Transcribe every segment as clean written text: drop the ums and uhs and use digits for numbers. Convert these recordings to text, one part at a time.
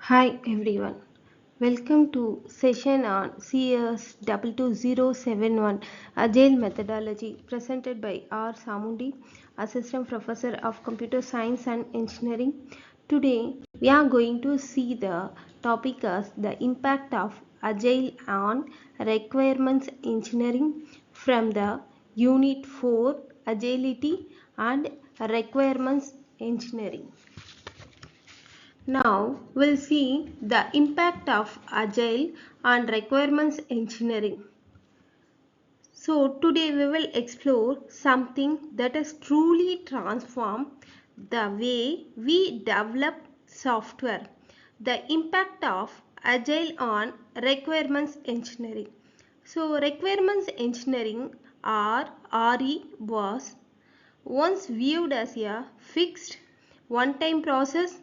Hi everyone, welcome to session on CS22071 Agile methodology presented by R. Samundi, Assistant Professor of Computer Science and Engineering. Today we are going to see the topic as the impact of Agile on requirements engineering from the Unit 4 Agility and Requirements Engineering. Now we'll see the impact of Agile on requirements engineering. So today we will explore something that has truly transformed the way we develop software. The impact of Agile on requirements engineering. So requirements engineering or RE was once viewed as a fixed one-time process,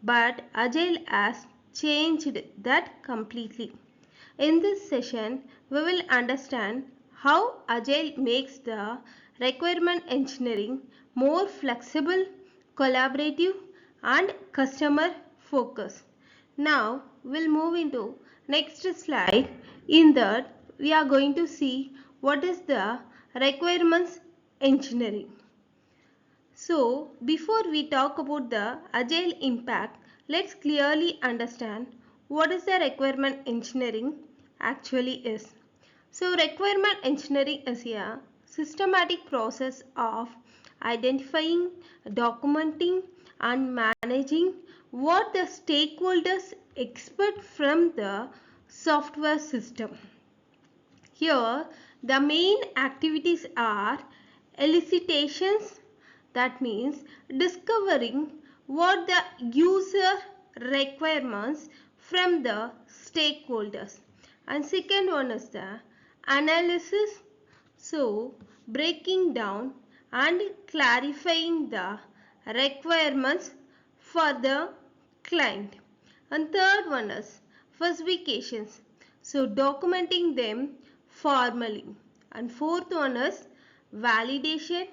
but Agile has changed that completely. In this session, we will understand how Agile makes the requirement engineering more flexible, collaborative, and customer focused. Now, we'll move into next slide. In that, we are going to see what is the requirements engineering. So, before we talk about the Agile impact, let's clearly understand what is the requirement engineering actually is. So, requirement engineering is a systematic process of identifying, documenting, and managing what the stakeholders expect from the software system. Here, the main activities are elicitations, that means discovering what the user requirements from the stakeholders. And second one is the analysis, so breaking down and clarifying the requirements for the client. And third one is specifications, so documenting them formally. And fourth one is validation,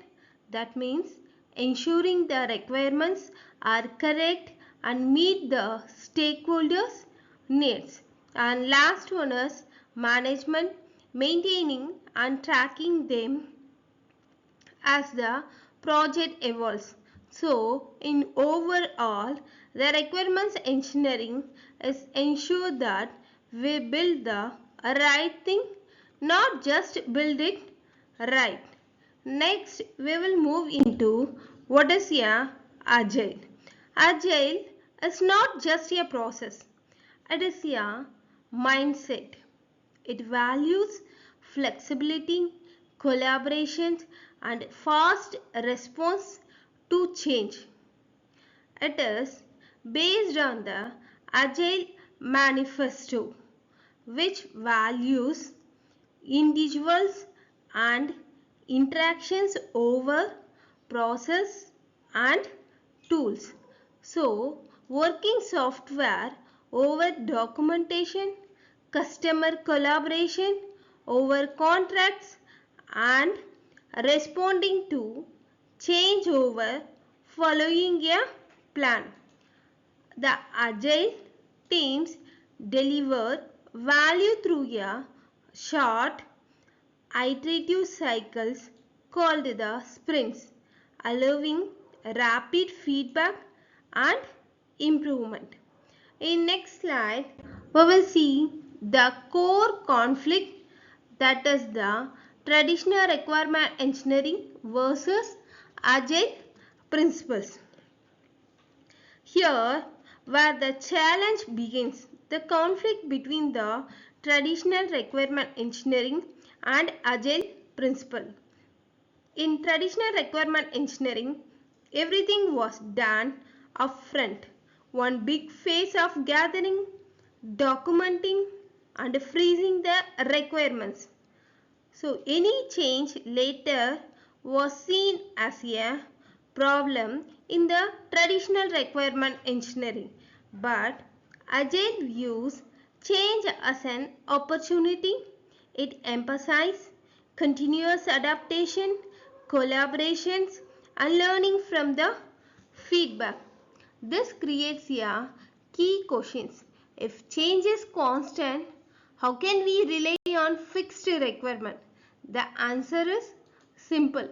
that means ensuring the requirements are correct and meet the stakeholders' needs. And last one is management, maintaining and tracking them as the project evolves. So, in overall, the requirements engineering is ensure that we build the right thing, not just build it right. Next, we will move into what is a Agile. Agile is not just a process, it is a mindset. It values flexibility, collaboration, and fast response to change. It is based on the Agile Manifesto, which values individuals and interactions over process and tools. So, working software over documentation, customer collaboration over contracts, and responding to change over following a plan. The agile teams deliver value through a short iterative cycles called the sprints, allowing rapid feedback and improvement. In next slide, we will see the core conflict, that is the traditional requirement engineering versus agile principles. Here, where the challenge begins, the conflict between the traditional requirement engineering and agile principle. In traditional requirement engineering, everything was done upfront. One big phase of gathering, documenting, and freezing the requirements. So any change later was seen as a problem in the traditional requirement engineering, but Agile views change as an opportunity. It emphasizes continuous adaptation, collaborations, and learning from the feedback. This creates a key questions. If change is constant, how can we rely on fixed requirement? The answer is simple.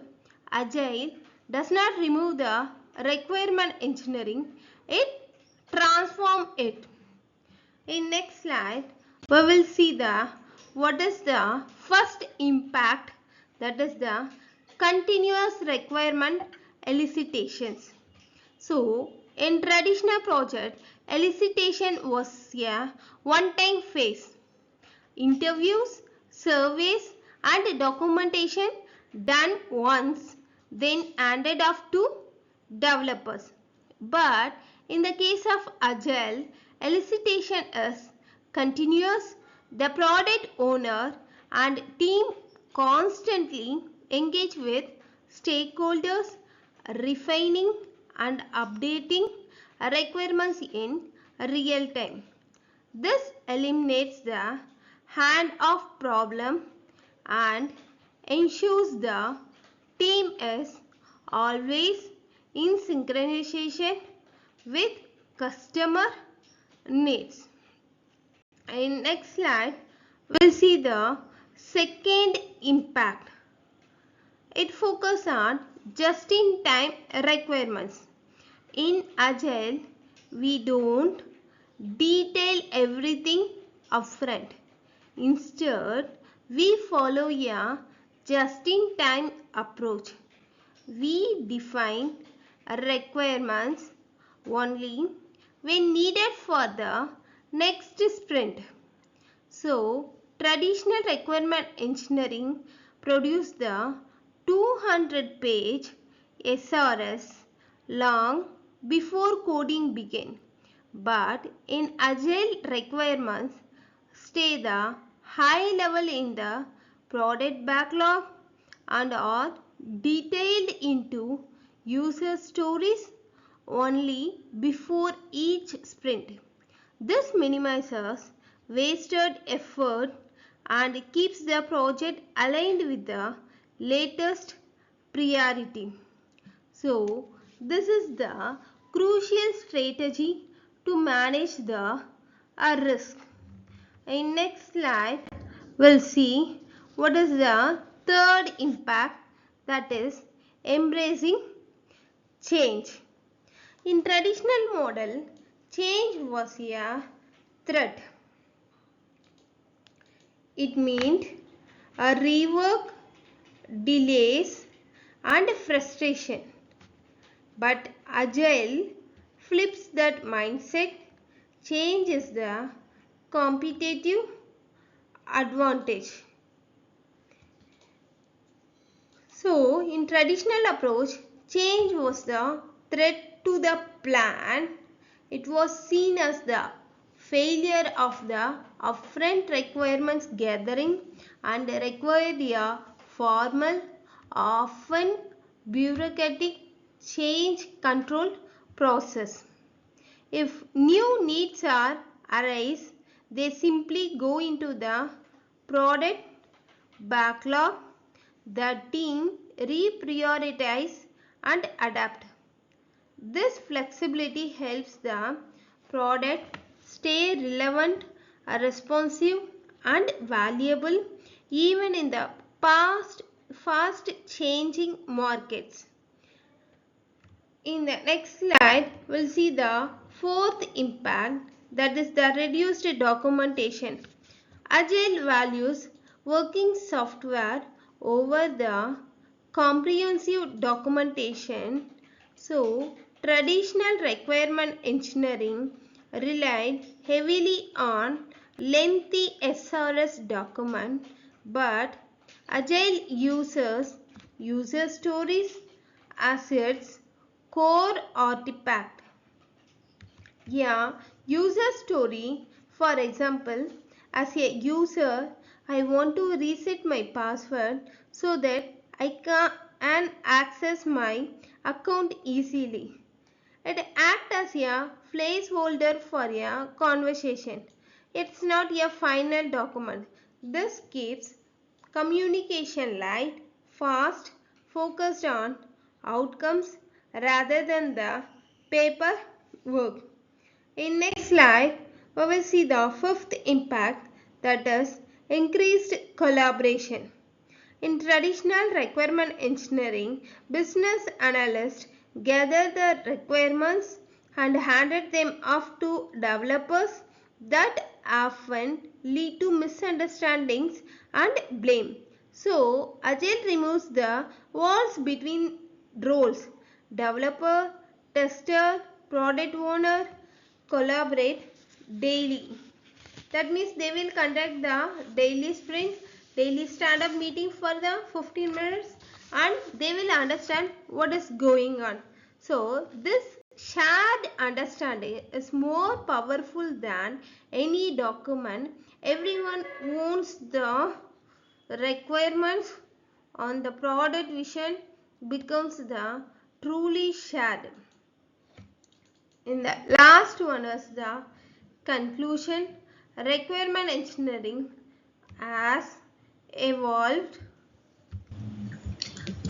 Agile does not remove the requirement engineering, it transforms it. In next slide, we will see the what is the first impact, that is the continuous requirement elicitations. So, in traditional project, elicitation was a one-time phase. Interviews, surveys and documentation done once, then handed off to developers. But in the case of Agile, elicitation is continuous. The product owner and team constantly engage with stakeholders, refining and updating requirements in real time. This eliminates the hand-off problem and ensures the team is always in synchronization with customer needs. In next slide, we'll see the second impact. It focuses on just-in-time requirements. In Agile, we don't detail everything upfront. Instead, we follow a just-in-time approach. We define requirements only when needed for the next sprint. So, traditional requirement engineering produced the 200-page SRS long before coding began. But in Agile, requirements stay the high level in the product backlog and are detailed into user stories only before each sprint. This minimizes wasted effort and keeps the project aligned with the latest priority. So, this is the crucial strategy to manage the risk. In next slide, we'll see what is the third impact, that is embracing change. In traditional model, change was a threat. It meant a rework, delays and frustration. But Agile flips that mindset. Change is the competitive advantage. So, in traditional approach, change was the threat to the plan. It was seen as the failure of the upfront requirements gathering and required a formal, often bureaucratic change control process. If new needs arise, they simply go into the product backlog. The team reprioritize and adapt. This flexibility helps the product stay relevant, responsive and valuable even in the fast changing markets. In the next slide, we'll see the fourth impact, that is the reduced documentation. Agile values working software over the comprehensive documentation. So, traditional requirement engineering relied heavily on lengthy SRS document, but Agile uses user stories as its core artifact. Yeah, user story. For example, as a user, I want to reset my password so that I can access my account easily. It acts as a placeholder for a conversation. It's not a final document. This keeps communication light, fast, focused on outcomes rather than the paperwork. In next slide, we will see the fifth impact, that is increased collaboration. In traditional requirement engineering, business analysts gather the requirements and handed them off to developers. That often lead to misunderstandings and blame. So, Agile removes the walls between roles. Developer, tester, product owner collaborate daily. That means they will conduct the daily sprint, daily stand-up meeting for the 15 minutes, and they will understand what is going on. So this shared understanding is more powerful than any document. Everyone owns the requirements on the product vision becomes the truly shared. In the last one is the conclusion. Requirement engineering has evolved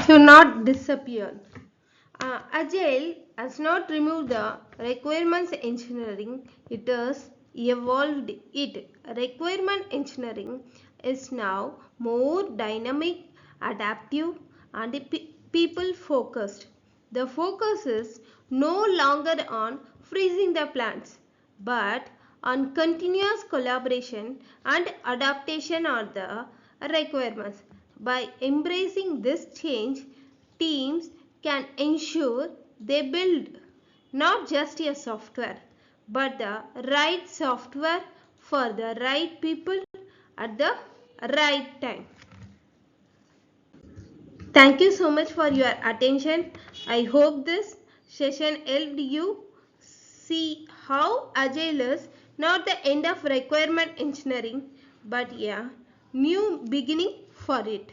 to not disappear. Agile has not removed the requirements engineering, it has evolved it. Requirement engineering is now more dynamic, adaptive, and people focused. The focus is no longer on freezing the plans, but on continuous collaboration and adaptation of the requirements. By embracing this change, teams can ensure they build not just a software but the right software for the right people at the right time. Thank you so much for your attention. I hope this session helped you see how Agile is not the end of requirement engineering but a new beginning for it.